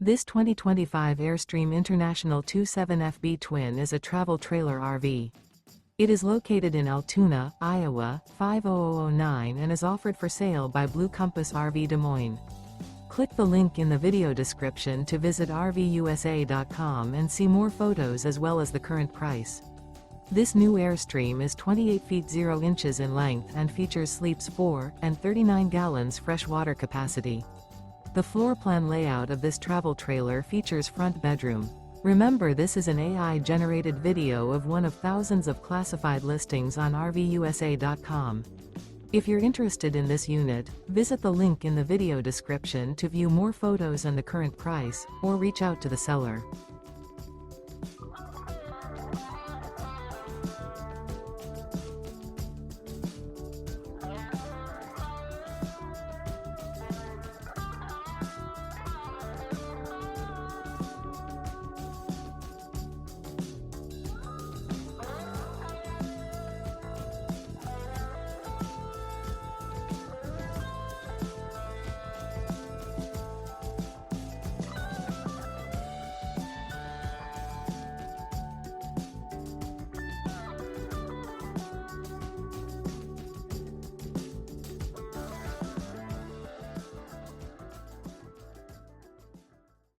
This 2025 Airstream International 27FB Twin is a travel trailer RV. It is located in Altoona, Iowa, 50009 and is offered for sale by Blue Compass RV Des Moines. Click the link in the video description to visit RVUSA.com and see more photos as well as the current price. This new Airstream is 28 feet 0 inches in length and features sleeps 4 and 39 gallons fresh water capacity. The floor plan layout of this travel trailer features front bedroom. Remember, this is an AI-generated video of one of thousands of classified listings on RVUSA.com. If you're interested in this unit, visit the link in the video description to view more photos and the current price, or reach out to the seller.